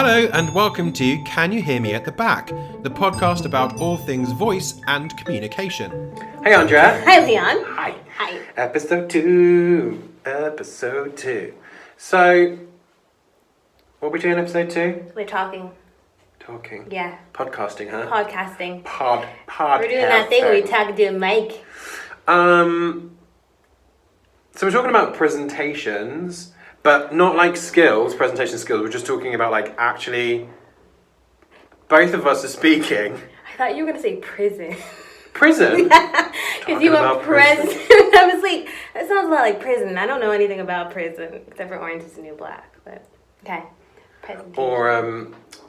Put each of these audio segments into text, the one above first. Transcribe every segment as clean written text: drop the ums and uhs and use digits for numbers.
Hello and welcome to Can You Hear Me at the Back, the podcast about all things voice and communication. Hey Aundrea. Hi Leon. Hi. Hi. Episode 2. So, what are we doing in episode 2? We're talking. Talking. Yeah. Podcasting, huh? Podcasting. Podcasting. We're doing that thing where we talk to a mic. So we're talking about presentations, but not like skills, presentation skills. We're just talking about like actually both of us are speaking. I thought you were going to say prison. Prison? Because you were prison. I was like, that sounds a lot like prison. I don't know anything about prison, except for Orange is the New Black. But, okay. Presentation. Or,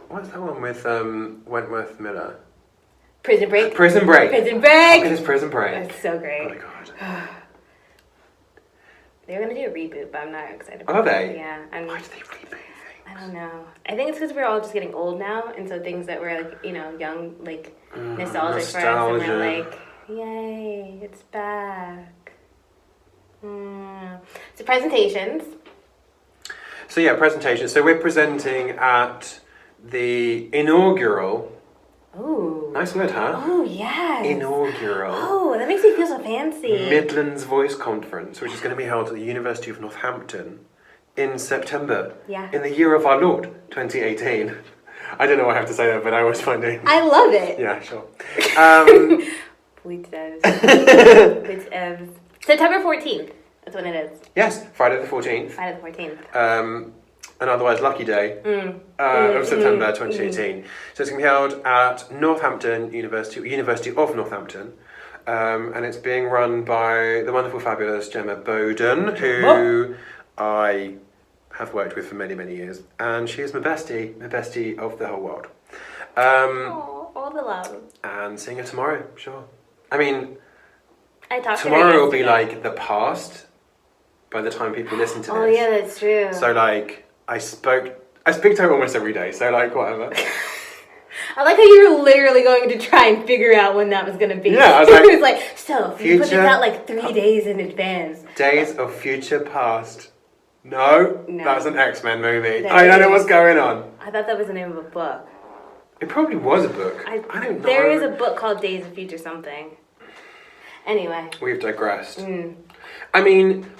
what's that one with Wentworth Miller? Prison Break. Prison Break. Prison Break. It is Prison Break. That's so great. Oh my god. They're going to do a reboot, but I'm not excited Are about it. they? Yeah. Why do they reboot things? I don't know. I think it's because we're all just getting old now, and so things that were like, you know, young, like nostalgic for us, and we're like, yay, it's back. So presentations. So yeah, presentations. So we're presenting at the inaugural. Ooh. Nice word, huh? Oh, yes. Inaugural. Oh, that makes me feel so fancy. Midland Voice Conference, which is going to be held at the University of Northampton in September. Yeah. In the year of our Lord, 2018. I don't know why I have to say that, but I always find it. I love it. Yeah, sure. Please September 14th. That's when it is. Yes, Friday the 14th. Friday the 14th. An otherwise lucky day of September 2018. So it's going to be held at Northampton University of Northampton, and it's being run by the wonderful, fabulous Gemma Bowden, who I have worked with for many, many years, and she is my bestie of the whole world. All the love. And seeing her tomorrow, sure. I mean, tomorrow will be like the past by the time people listen to this. Oh yeah, that's true. So like, I speak to her almost every day, so like whatever. I like how you were literally going to try and figure out when that was going to be. Yeah, I was like, it was like, so you put this out like 3 days in advance. Days of Future Past. No, that's an X-Men movie. That I don't know what's going on. I thought that was the name of a book. It probably was a book. I don't know. There is a book called Days of Future something. Anyway. We've digressed. I mean,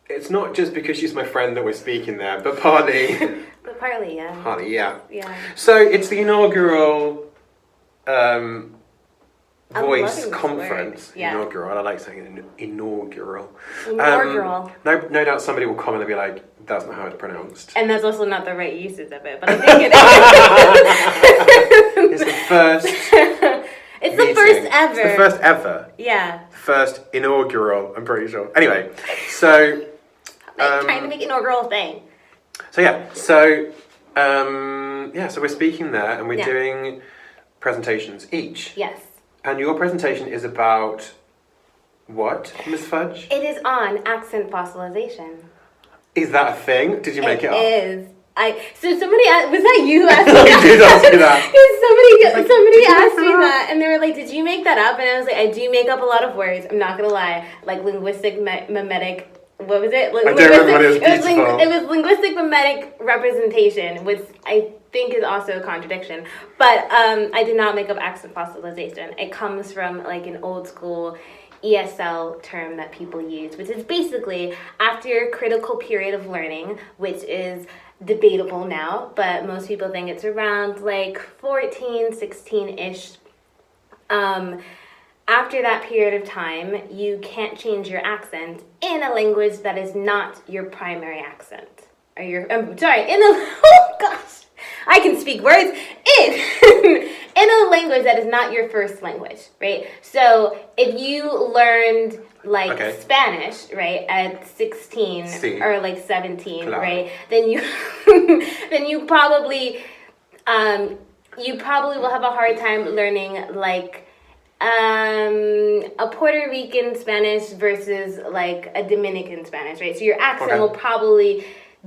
it's not just because she's my friend that we're speaking there, but partly... But partly, yeah. Partly, yeah. Yeah. So it's the inaugural voice conference. Yeah. Inaugural. I like saying inaugural. Inaugural. No doubt somebody will come and they'll be like, that's not how it's pronounced. And that's also not the right usage of it, but I think it is. It's the first It's meeting. the first ever. It's the first ever. Yeah. First inaugural, I'm pretty sure. Anyway, so... trying to make inaugural thing. So yeah, so we're speaking there and we're doing presentations each. Yes. And your presentation is about what, Miss Fudge? It is on accent fossilization. Is that a thing? Did you make it up? It is. So somebody asked, was that you asking that? I did ask you that. Somebody asked me that, and they were like, "Did you make that up?" And I was like, "I do make up a lot of words. I'm not gonna lie, like linguistic mimetic." What was it? I don't remember what it was. Beautiful. It was linguistic mimetic representation, which I think is also a contradiction. But I did not make up accent fossilization. It comes from like an old school ESL term that people use, which is basically after a critical period of learning, which is debatable now, but most people think it's around like 14, 16-ish. After that period of time, you can't change your accent in a language that is not your primary accent. Oh gosh, I can speak words in a language that is not your first language, right? So if you learned like Spanish, right, at 16 or like 17, right, then you probably will have a hard time learning like a Puerto Rican Spanish versus like a Dominican Spanish, right? So your accent will probably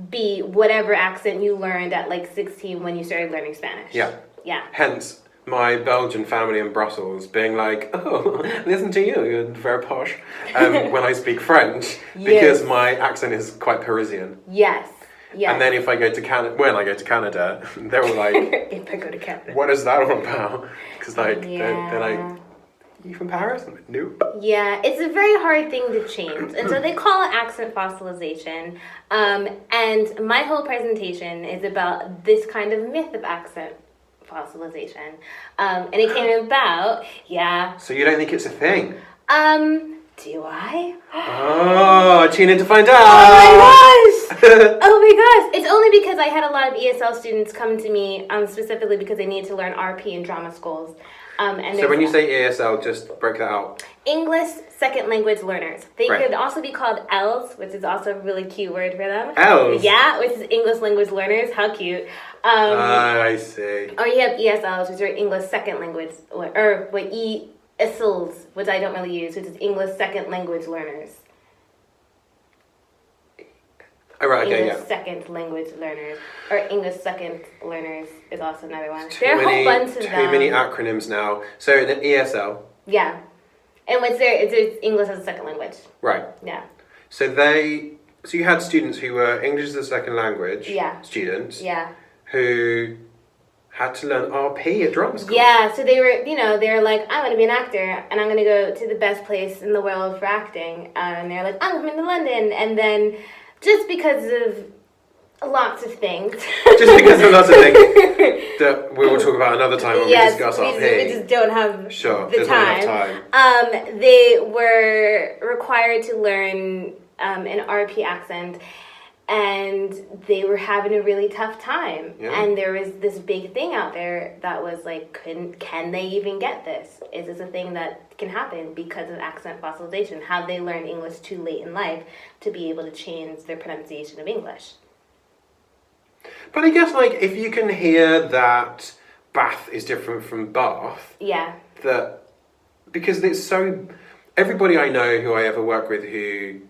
be whatever accent you learned at like 16 when you started learning Spanish. Yeah. Yeah. Hence my Belgian family in Brussels being like, oh, listen to you, you're very posh, when I speak French, because my accent is quite Parisian. Yes. Yeah. And then if I go to Canada, when I go to Canada, they're all like, if I go to Canada. what is that all about? Because like, Yeah. they're like, you from Paris? I'm like, nope. Yeah, it's a very hard thing to change. And so they call it accent fossilization. And my whole presentation is about this kind of myth of accent fossilization. And it came about, yeah. So you don't think it's a thing? Do I? Oh, tune in to find out. Oh my gosh! Oh my gosh! It's only because I had a lot of ESL students come to me specifically because they need to learn RP in drama schools. And So when you say ESL, just break that out. English second language learners. They Right. could also be called ELs, which is also a really cute word for them. ELs? Yeah, which is English language learners. How cute. I see. Or you have ESLs, which are English second language, or ESLs, which I don't really use, which is English second language learners. Oh, right, okay, English yeah. second language learners, or English second learners is also another one. Too There are a whole bunch of too them. many acronyms now. So the ESL, Yeah, and what's there? It's English as a second language. right. Yeah. So you had students who were English as a second language Yeah. students Yeah. who had to learn RP at drama school. Yeah, so they were like, I want to be an actor, and I'm going to go to the best place in the world for acting. And they're like, I'm coming to London. And then, just because of lots of things. Just because of lots of things that we will talk about another time when we discuss RP. We just don't have Sure, the there's not time. enough time. They were required to learn an RP accent, and they were having a really tough time. Yeah. And there was this big thing out there that was like, can they even get this? Is this a thing that can happen because of accent fossilization? Have they learned English too late in life to be able to change their pronunciation of English? But I guess, like, if you can hear that Bath is different from Bath, Yeah. because it's so... Everybody I know who I ever work with who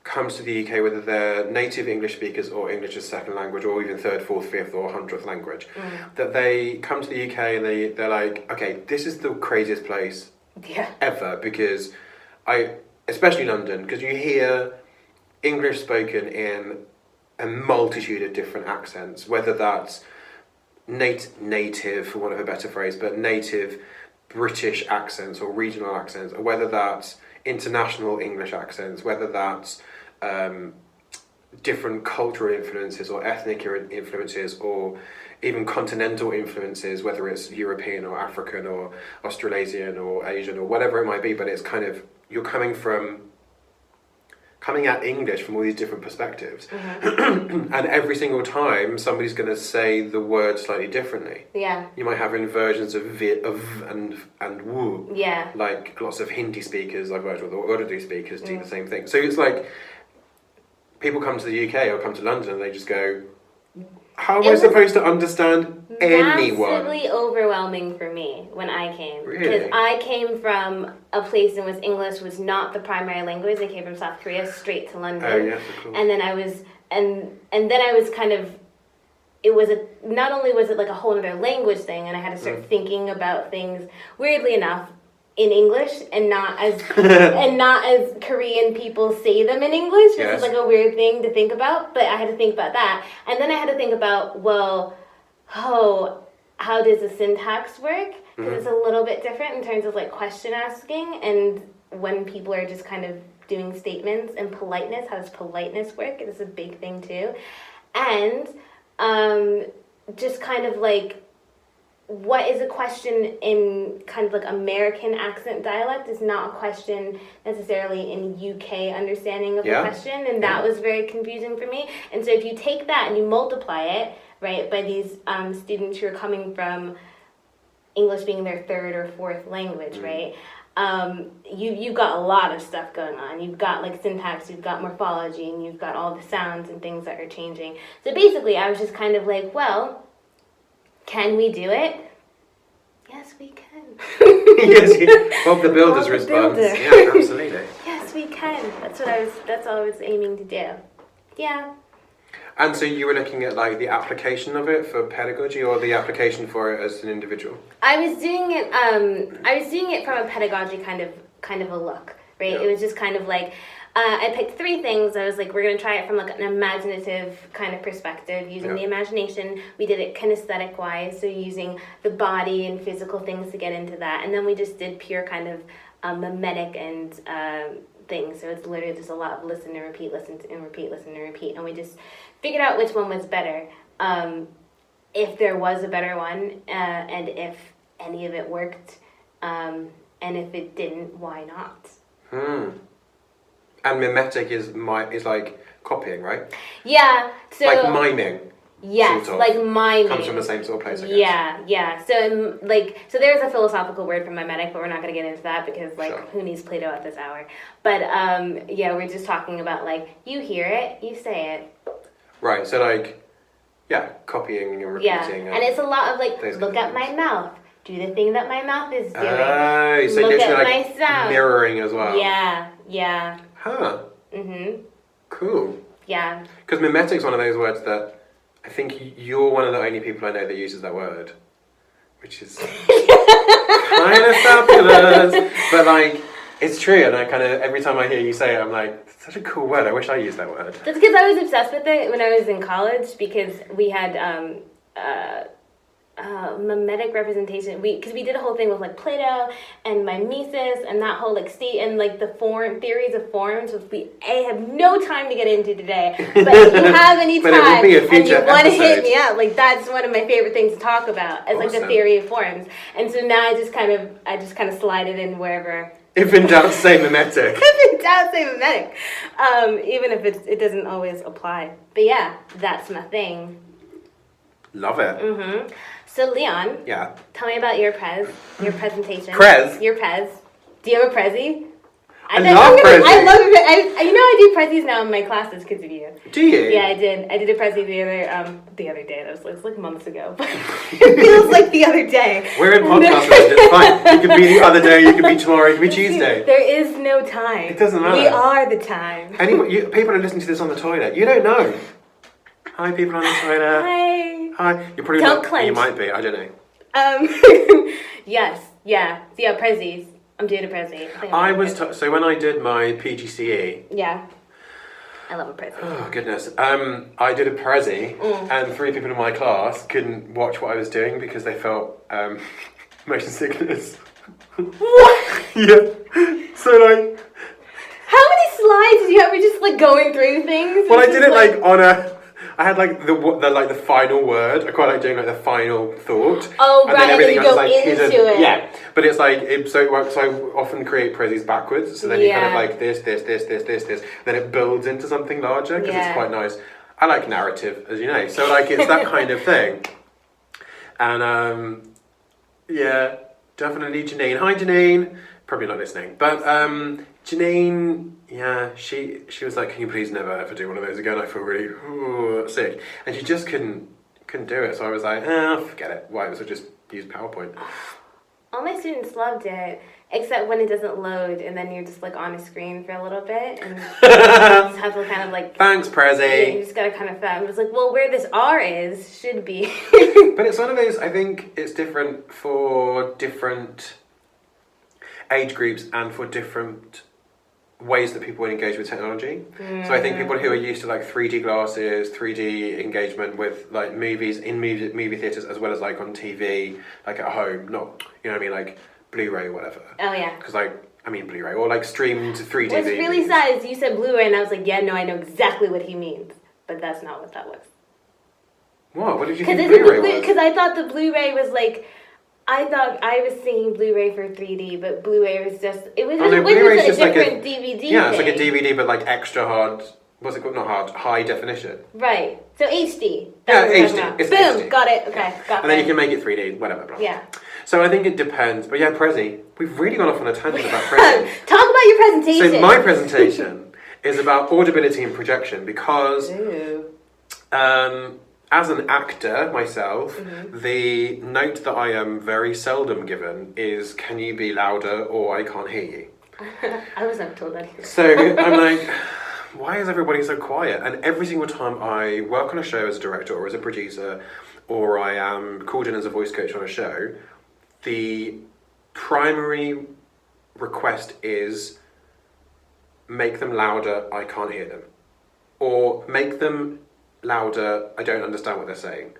comes to the UK, whether they're native English speakers or English as second language or even third, fourth, fifth or 100th language, that they come to the UK and they're like, okay, this is the craziest place Yeah. ever, because especially London, because you hear English spoken in a multitude of different accents, whether that's native, for want of a better phrase, but native British accents or regional accents, or whether that's international English accents, whether that's different cultural influences or ethnic influences or even continental influences, whether it's European or African or Australasian or Asian or whatever it might be, but it's kind of, you're coming at English from all these different perspectives. And every single time somebody's going to say the word slightly differently. Yeah. You might have inversions of and woo. Yeah. Like lots of Hindi speakers I've worked with or Urdu speakers do the same thing. So it's like people come to the UK or come to London and they just go, how am I supposed to understand anyone? Massively overwhelming for me when I came. Really? Because I came from a place in which English was not the primary language. I came from South Korea straight to London. Oh, yes, of course. And then I was, and then I was kind of, it was not only was it like a whole other language thing, and I had to start thinking about things, weirdly enough, in English and not as and not as Korean people say them in English, which is like a weird thing to think about. But I had to think about that, and then I had to think about, well, how does the syntax work? Because it's a little bit different in terms of like question asking, and when people are just kind of doing statements, and politeness. How does politeness work? It is a big thing too, and just kind of like, what is a question in kind of like American accent dialect is not a question necessarily in UK understanding of the question, and that was very confusing for me. And so if you take that and you multiply it, right, by these students who are coming from English being their third or fourth language, right, you've got a lot of stuff going on. You've got like syntax, you've got morphology, and you've got all the sounds and things that are changing. So basically I was just kind of like, well, can we do it? Yes, we can. Bob the Builder's Bob the response. Builder. Yeah, absolutely. Yes, we can. That's all I was aiming to do. Yeah. And so you were looking at like the application of it for pedagogy, or the application for it as an individual? I was doing it from a pedagogy kind of a look, right? Yeah. It was just kind of like, I picked 3 things. I was like, we're going to try it from like an imaginative kind of perspective, using the imagination. We did it kinesthetic-wise, so using the body and physical things to get into that. And then we just did pure kind of mimetic and things. So it's literally just a lot of listen and repeat, listen and repeat, listen and repeat. And we just figured out which one was better. If there was a better one, and if any of it worked, and if it didn't, why not? And mimetic is like copying, right? Yeah. So like miming. Yes, sort of. like miming. Comes from the same sort of place, I guess. Yeah. So there's a philosophical word for mimetic, but we're not going to get into that because Sure. who needs Plato at this hour? But we're just talking about like you hear it, you say it. Right. So copying and repeating. Yeah, and it's a lot of like look at my mouth, do the thing that my mouth is doing. Oh, so look literally at like my sound. mirroring as well. Yeah. Huh. Cool. Yeah. Because mimetic's one of those words that I think you're one of the only people I know that uses that word, which is kind of fabulous. But like, it's true, and I kind of every time I hear you say it, I'm like, it's such a cool word. I wish I used that word. That's because I was obsessed with it when I was in college because we had mimetic representation. Because we did a whole thing with like Plato and mimesis and that whole like state and like the theories of forms, which I have no time to get into today. But if you have any But time it would be a and you future want to hit episode. me up, like that's one of my favorite things to talk about as like the Awesome. theory of forms. And so now I just kind of slide it in wherever. If in doubt, say mimetic. If in doubt, say mimetic. Even if it doesn't always apply. But yeah, that's my thing. Love it. So Leon, Yeah. tell me about your presentation. Prez? Your prez. Do you have a prezi? I love prezi. I love it. I do prezis now in my classes because of you. Do you? Yeah, I did. I did a prezi the other day. That was like months ago. But it feels like the other day. We're in podcast mode. It's fine. It could be the other day. It could be tomorrow. It could be Tuesday. There is no time. It doesn't matter. We are the time. People are listening to this on the toilet. You don't know. Hi, people on the toilet. Hi. You're probably Don't not. clench. You might be. I don't know. Yes. Yeah. So yeah, prezis. I'm doing a prezi. So when I did my PGCE. Yeah. I love a prezi. Oh goodness. I did a prezi, and 3 people in my class couldn't watch what I was doing because they felt motion sickness. What? Yeah. So like. How many slides did you have? We're just like going through things. Well, I did it like on a. I had like the final word. I quite like doing like the final thought. Oh, and right, then everything and then you else go is like into hidden. it. Yeah, but it's like so it works. So I often create prezis backwards. So then you kind of like this. Then it builds into something larger because it's quite nice. I like narrative, as you know. So like it's that kind of thing. And definitely Janine. Hi, Janine. Probably not listening, but Janine, she was like, "Can you please never ever do one of those again? I feel really sick," and she just couldn't do it. So I was like, forget it. Why? So just use PowerPoint. All my students loved it, except when it doesn't load, and then you're just like on a screen for a little bit, and you just have to kind of like. Thanks, Prezi. You just gotta kind of. It was like, well, where this R is should be. But it's one of those. I think it's different for different age groups and for different ways that people engage with technology. So I think people who are used to like 3D glasses, 3D engagement with like movies in movie theatres as well as like on TV, like at home, not, you know what I mean, like Blu-ray or whatever. Oh yeah. Because Blu-ray or like streamed 3D. What's really sad is you said Blu-ray and I was like, yeah, no, I know exactly what he means. But that's not what that was. What did you think Blu-ray was? Because I thought the Blu-ray was like, I thought I was thinking Blu-ray for 3D, but Blu-ray was just, it was just a different DVD Yeah, it's thing. like a DVD but like extra hard, what's it called? Not hard, high definition. Right. So HD. Yeah, That's what HD. I'm talking It's about. Boom. HD. Got it. Okay. Got And then you can make it 3D, whatever. Blah. Yeah. So I think it depends. But yeah, Prezi. We've really gone off on a tangent about Prezi. Talk about your presentation. So my presentation is about audibility and projection because as an actor myself, the note that I am very seldom given is, can you be louder or I can't hear you. I was never told that either. So I'm like, why is everybody so quiet? And every single time I work on a show as a director or as a producer, or I am called in as a voice coach on a show, the primary request is make them louder, I can't hear them. Or make them louder, I don't understand what they're saying.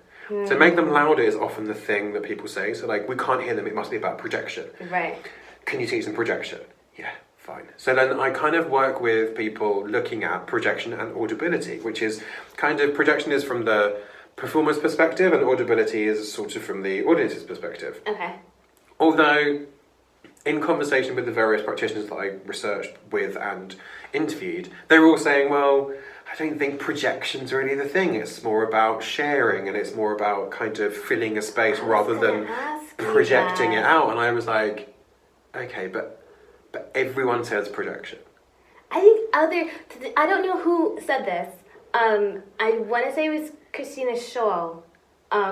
So make them louder is often the thing that people say. So like, we can't hear them, it must be about projection. Right. Can you teach them projection? Yeah, fine. So then I kind of work with people looking at projection and audibility, which is kind of, projection is from the performer's perspective and audibility is sort of from the audience's perspective. Okay. Although, in conversation with the various practitioners that I researched with and interviewed, they were all saying, well, I don't think projection's really the thing. It's more about sharing and it's more about kind of filling a space rather than projecting it out. And I was like, okay, but everyone says projection. I think I don't know who said this. I want to say it was Christina Scholl,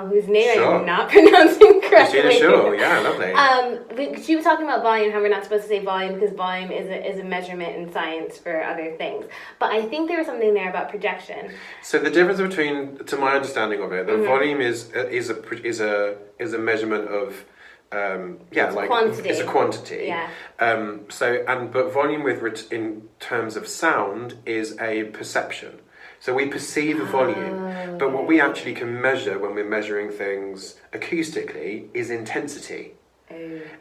whose name I'm not pronouncing correctly. Christina Scholl, yeah, lovely. She was talking about volume, how we're not supposed to say volume because volume is a measurement in science for other things. But I think there was something there about projection. So the difference between, to my understanding of it, the volume is a measurement of quantity. It's a quantity. Yeah. But volume in terms of sound is a perception. So we perceive a volume, but what we actually can measure when we're measuring things acoustically is intensity.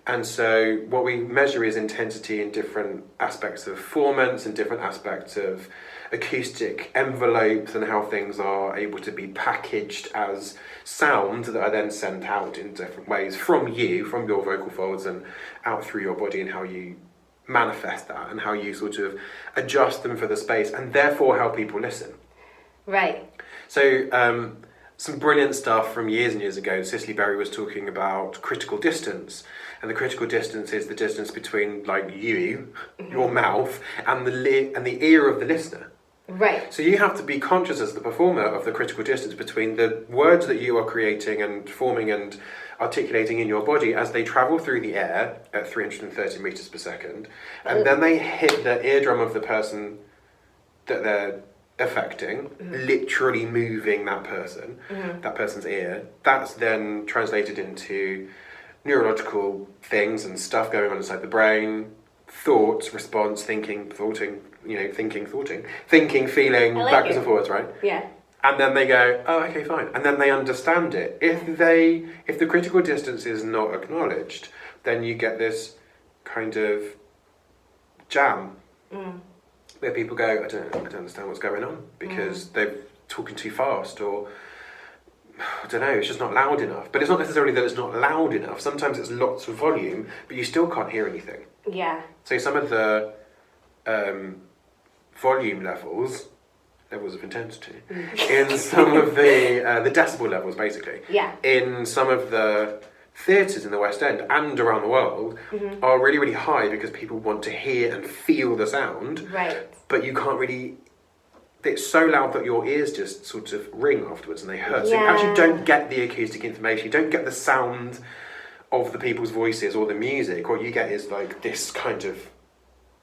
And so what we measure is intensity in different aspects of formants and different aspects of acoustic envelopes and how things are able to be packaged as sound that are then sent out in different ways from you, from your vocal folds and out through your body, and how you manifest that and how you sort of adjust them for the space and therefore how people listen. Right. So some brilliant stuff from years and years ago. Cicely Berry was talking about critical distance, and the critical distance is the distance between like you, your mouth, and the ear of the listener. Right. So you have to be conscious as the performer of the critical distance between the words that you are creating and forming and articulating in your body as they travel through the air at 330 meters per second, and then they hit the eardrum of the person that they're affecting, literally moving that person, that person's ear. That's then translated into neurological things and stuff going on inside the brain, thoughts, response, thinking, thoughting, thinking, feeling, backwards and forwards, right? Yeah. And then they go, oh, okay, fine. And then they understand it. If the critical distance is not acknowledged, then you get this kind of jam. Where people go, I don't understand what's going on because they're talking too fast, or I don't know, it's just not loud enough. But it's not necessarily that it's not loud enough. Sometimes it's lots of volume, but you still can't hear anything. Yeah. So some of the volume levels of intensity, in some of the decibel levels, basically. Yeah. In some of the theatres in the West End and around the world are really, really high because people want to hear and feel the sound. Right. But you can't really... It's so loud that your ears just sort of ring afterwards and they hurt. So you actually don't get the acoustic information. You don't get the sound of the people's voices or the music. What you get is like this kind of...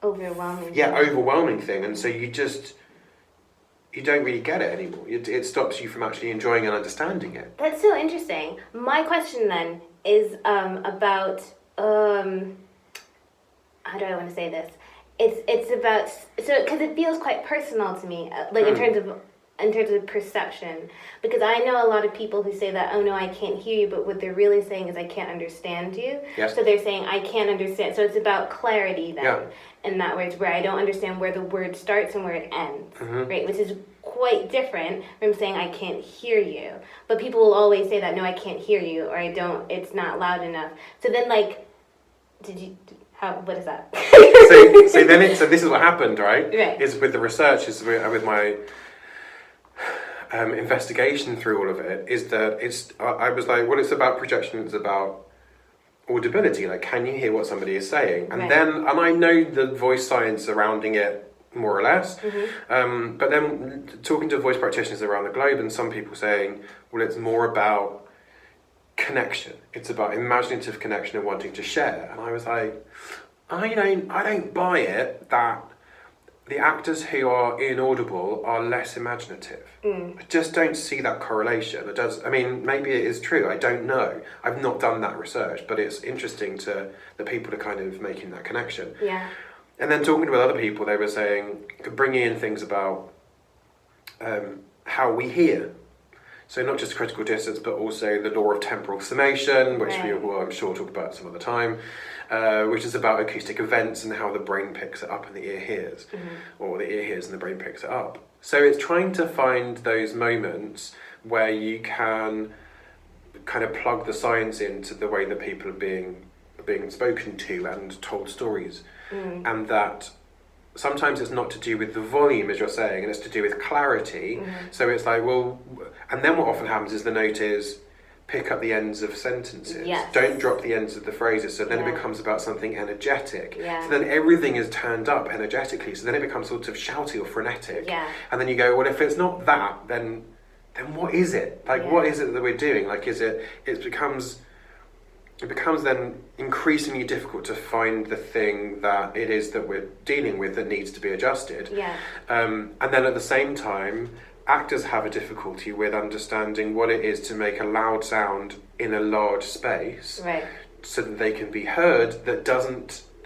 overwhelming thing. And so you don't really get it anymore. It stops you from actually enjoying and understanding it. That's so interesting. My question then is about how do I want to say this? It's about because it feels quite personal to me, like in terms of perception. Because I know a lot of people who say that, oh no, I can't hear you, but what they're really saying is I can't understand you. Yes. So they're saying I can't understand. So it's about clarity then. In that way, where I don't understand where the word starts and where it ends, right? Which is quite different from saying I can't hear you. But people will always say that, no, I can't hear you, or it's not loud enough. So then, like, what is that? So this is what happened, right? Right. Is with the research, with my investigation through all of it, is that I was like, well, it's about projection, it's about audibility, like can you hear what somebody is saying? And then I know the voice science surrounding it more or less, but then talking to voice practitioners around the globe, and some people saying, well, it's more about connection, it's about imaginative connection and wanting to share. And I was like, I don't buy it that the actors who are inaudible are less imaginative. I just don't see that correlation. Maybe it is true, I don't know. I've not done that research, but it's interesting that people are kind of making that connection. Yeah. And then talking with other people, they were saying, bringing in things about how we hear. So not just critical distance, but also the law of temporal summation, which we will, I'm sure, talk about some other time, which is about acoustic events and how the brain picks it up and the ear hears, or the ear hears and the brain picks it up. So it's trying to find those moments where you can kind of plug the science into the way that people are being spoken to and told stories, and that sometimes it's not to do with the volume, as you're saying, and it's to do with clarity. So it's like, well, and then what often happens is the note is pick up the ends of sentences. Yes. Don't drop the ends of the phrases. So then it becomes about something energetic. Yeah. So then everything is turned up energetically. So then it becomes sort of shouty or frenetic. Yeah. And then you go, well, if it's not that, then what is it? Like, what is it that we're doing? Like, it becomes then increasingly difficult to find the thing that it is that we're dealing with that needs to be adjusted. Yeah. And then at the same time, actors have a difficulty with understanding what it is to make a loud sound in a large space, so that they can be heard that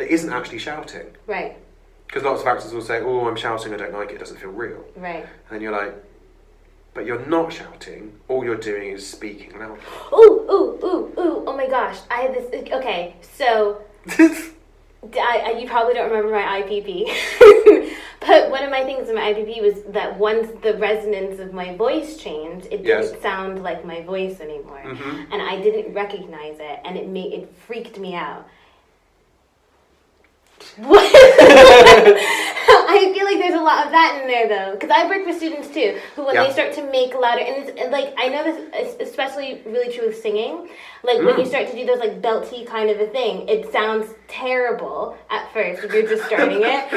isn't actually shouting. Right. Because lots of actors will say, "Oh, I'm shouting, I don't like it, it doesn't feel real." Right. And then you're like, but you're not shouting, all you're doing is speaking loudly. Ooh, oh my gosh. I had this, okay, so, you probably don't remember my IPP, but one of my things in my IPP was that once the resonance of my voice changed, it didn't sound like my voice anymore, and I didn't recognize it, and it freaked me out. What? I feel like there's a lot of that in there though, because I've worked with students too who when they start to make louder, and like I know this is especially really true with singing, like when you start to do those like belty kind of a thing, it sounds terrible at first if you're just starting it.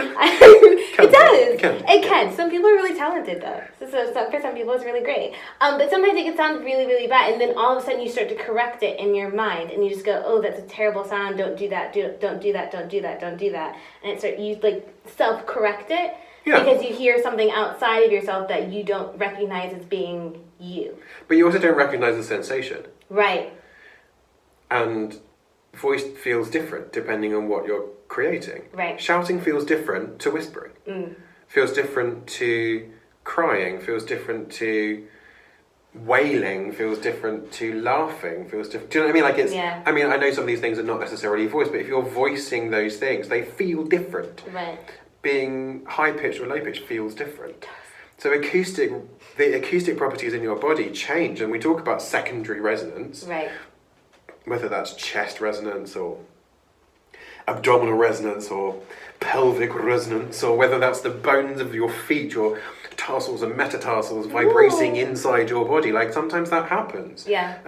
It can. Some people are really talented though, so for some people it's really great, but sometimes it can sound really, really bad, and then all of a sudden you start to correct it in your mind and you just go, oh, that's a terrible sound, don't do that, don't do that, don't do that, don't do that, and you like self-correct it because you hear something outside of yourself that you don't recognize as being you. But you also don't recognize the sensation. Right. And voice feels different depending on what you're creating. Right. Shouting feels different to whispering. Feels different to crying, feels different to wailing, feels different to laughing, feels different. Do you know what I mean? Like it's. I mean, I know some of these things are not necessarily voice, but if you're voicing those things, they feel different. Right. Being high pitched or low pitched feels different. So the acoustic properties in your body change, and we talk about secondary resonance. Right. Whether that's chest resonance or abdominal resonance or pelvic resonance, or whether that's the bones of your feet, your tarsals and metatarsals vibrating inside your body. Like sometimes that happens. Yeah.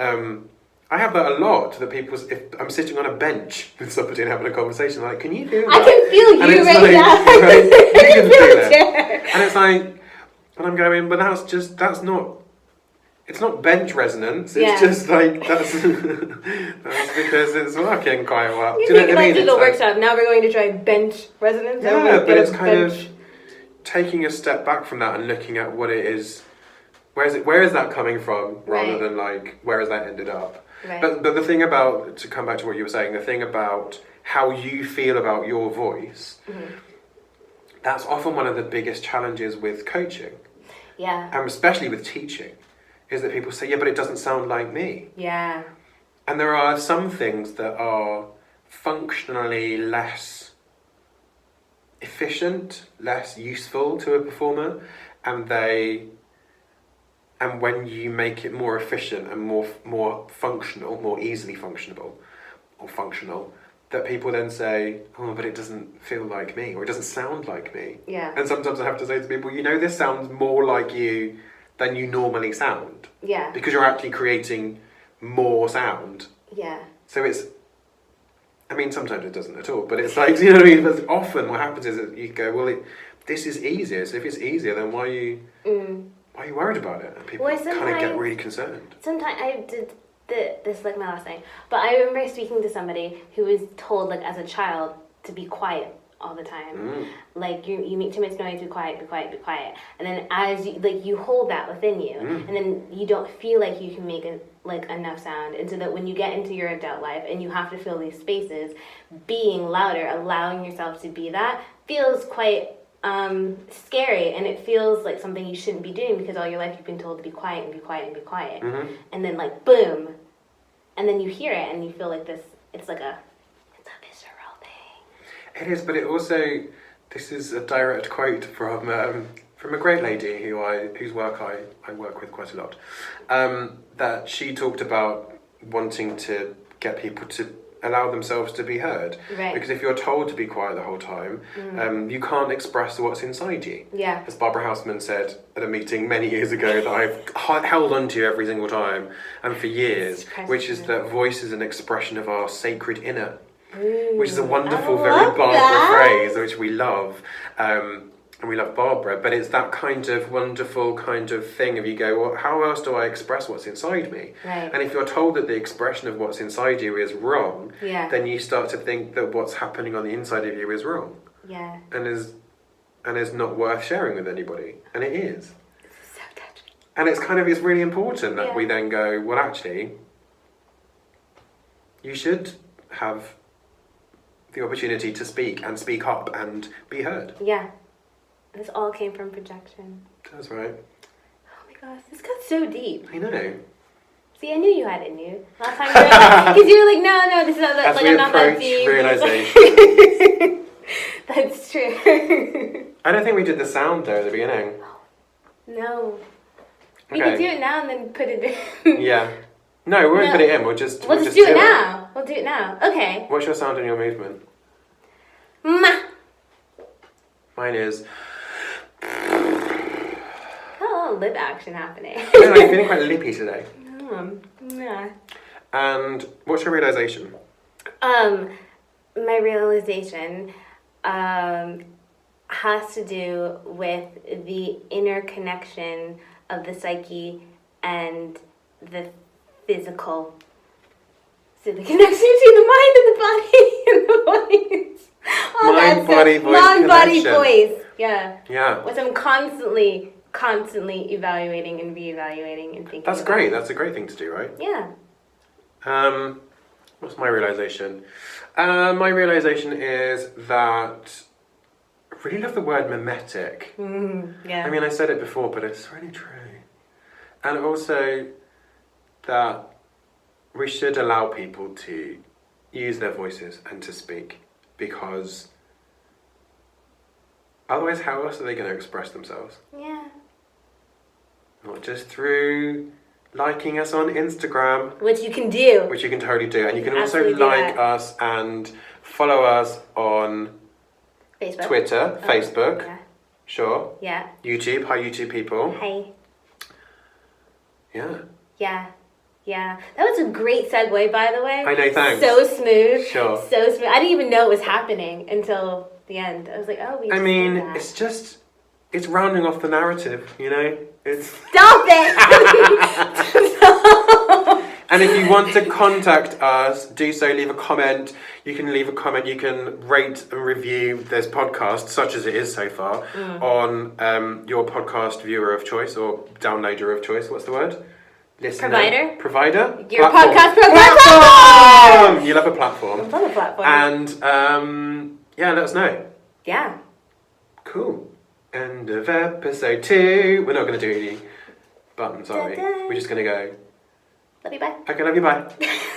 I have that a lot. That people, if I'm sitting on a bench with somebody and having a conversation, like, can you feel that? I can feel you right now. Right? You can feel it. Chair. And it's like, and I'm going, but that's not. It's not bench resonance. It's just like that's because it's working quite well. You do you know what I mean? Do the workshop. Now we're going to try bench resonance. Yeah, but it's kind of taking a step back from that and looking at what it is. Where is that coming from, rather than like where has that ended up? Right. But the thing about, to come back to what you were saying, the thing about how you feel about your voice, that's often one of the biggest challenges with coaching. Yeah. And especially with teaching, is that people say, yeah, but it doesn't sound like me. Yeah. And there are some things that are functionally less efficient, less useful to a performer, and when you make it more efficient and more functional, more easily functional, that people then say, oh, but it doesn't feel like me, or it doesn't sound like me. Yeah. And sometimes I have to say to people, this sounds more like you than you normally sound. Yeah. Because you're actually creating more sound. Yeah. So sometimes it doesn't at all, but it's like, you know what I mean? But often what happens is that you go, well, this is easier, so if it's easier, then why are you worried about it? And people kind of get really concerned. Sometimes I did this like my last thing, but I remember speaking to somebody who was told like as a child to be quiet all the time. Like you make too much noise, be quiet, be quiet, be quiet. And then as you hold that within you, and then you don't feel like you can make enough sound. And so that when you get into your adult life and you have to fill these spaces, being louder, allowing yourself to be that feels quite scary, and it feels like something you shouldn't be doing because all your life you've been told to be quiet and be quiet and be quiet. And then boom, and then you hear it and you feel like this. It's a visceral thing. It is, but it also, this is a direct quote from a great lady whose work I work with quite a lot. That she talked about wanting to get people to allow themselves to be heard. Right. Because if you're told to be quiet the whole time, you can't express what's inside you. Yeah. As Barbara Houseman said at a meeting many years ago that I've held on to every single time and for years, which is that voice is an expression of our sacred inner. Which is a wonderful, very Barbara phrase, which we love. And we love Barbara, but it's that kind of wonderful kind of thing of you go, well, how else do I express what's inside me? Right. And if you're told that the expression of what's inside you is wrong, then you start to think that what's happening on the inside of you is wrong. Yeah. And is not worth sharing with anybody. And it is. It's so touching. And it's really important that we then go, well, actually, you should have the opportunity to speak and speak up and be heard. Yeah. This all came from projection. That's right. Oh my gosh, this got so deep. I know. See, I knew you had it in you. Last time because you were like, no, this is not that. As we I'm not that approach deep. realization. That's true. I don't think we did the sound though at the beginning. No. We Okay. can do it now and then put it in. Yeah. No, we won't put it in. We'll just do it now. We'll do it now. Okay. What's your sound and your movement? Ma. Mine is. Got a little lip action happening. Yeah, I'm feeling quite lippy today. Yeah. And what's your realization? My realization has to do with the interconnection of the psyche and the physical. So the connection between the mind and the body and the voice. Mind, body, voice Mind, body, connection. voice. Yeah. Yeah. Which I'm constantly evaluating and reevaluating and thinking That's about. great. That's a great thing to do, right? Yeah. What's my realization? My realization is that I really love the word mimetic. Yeah. I mean, I said it before, but it's really true. And also that we should allow people to use their voices and to speak, because otherwise how else are they going to express themselves? Yeah. Not just through liking us on Instagram, Which you can do. which you can totally do. And you can also Absolutely do like that. us and follow us on Facebook. Twitter, Facebook, Yeah. sure, Yeah. YouTube. Hi, YouTube people. Hey. Yeah. Yeah. Yeah. That was a great segue, by the way. I know, thanks. So smooth. Sure. So smooth. I didn't even know it was happening until the end. I was like, oh, we I just mean, did that. it's just, it's rounding off the narrative, you know? It's. Stop it! Stop. And if you want to contact us, do so, leave a comment. You can leave a comment, you can rate and review this podcast, such as it is so far, on your podcast viewer of choice or downloader of choice. What's the word? Listener. Provider? Your Platform. podcast platform! You love a platform. I love a platform. And yeah, let us know. Yeah. Cool. End of episode 2. We're not going to do any buttons, are we? Da-da. We're just going to go. Love you, bye. Okay, love you, bye.